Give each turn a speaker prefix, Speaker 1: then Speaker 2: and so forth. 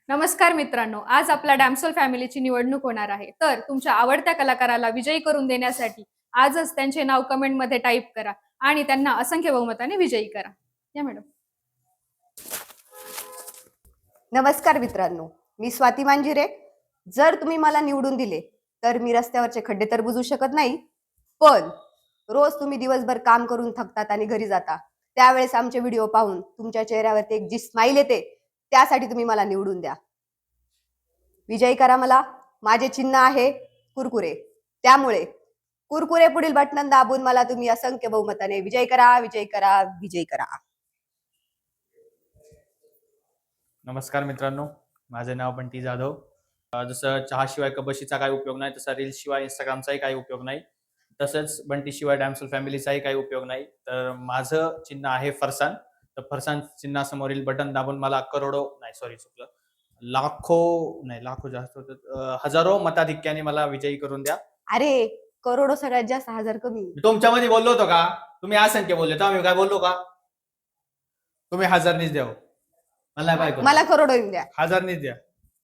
Speaker 1: नमस्कार मित्रांनो, आज आपल्या डॅमसोल फॅमिलीची निवडणूक होणार आहे. तर तुमच्या आवडत्या कलाकाराला विजयी करून देण्यासाठी आजच त्यांचे नाव कमेंटमध्ये टाईप करा आणि त्यांना असंख्य बहुमताने विजयी करा. या मॅडम.
Speaker 2: नमस्कार मित्रांनो, मी स्वाती मांजिरे. जर तुम्ही मला निवडून दिले तर मी रस्त्यावरचे खड्डे तर बुजवू शकत नाही, पण रोज तुम्ही दिवसभर काम करून थकतात आणि घरी जाता, त्यावेळेस आमचे व्हिडिओ पाहून तुमच्या चेहऱ्यावरती एक जी स्माईल येते, त्यासाठी तुम्ही मला निवडून द्या. विजयी करा मला. माझे चिन्ह आहे कुरकुरे, त्यामुळे कुरकुरे पुढील बटन दाबून मला तुम्ही असंख्य बहुमताने विजयी करा, विजयी करा, विजयी करा.
Speaker 3: नमस्कार मित्रांनो, माझे नाव बंटी जाधव. जसं चहाशिवाय कबशीचा काही उपयोग नाही, तसा रील्सशिवाय इंस्टाग्रामचाही काही उपयोग नाही, तसंच बंटीशिवाय डॅमसोल फॅमिलीचाही काही उपयोग नाही. तर माझं चिन्ह आहे फरसान. तर फरसान चिन्हासमोरील बटन दाबून मला लाखो जास्त होतं, हजारो मताधिक्याने मला विजयी करून द्या.
Speaker 2: अरे करोडो सगळ्यात जास्त, हजार कमी.
Speaker 3: तुमच्यामध्ये बोललो होतो का? तुम्ही असंख्य बोलले तर आम्ही काय बोललो का? तुम्ही हजारनीच द्यावं, मला
Speaker 2: मला करोडो येऊन द्या.
Speaker 3: हजारनीच द्या.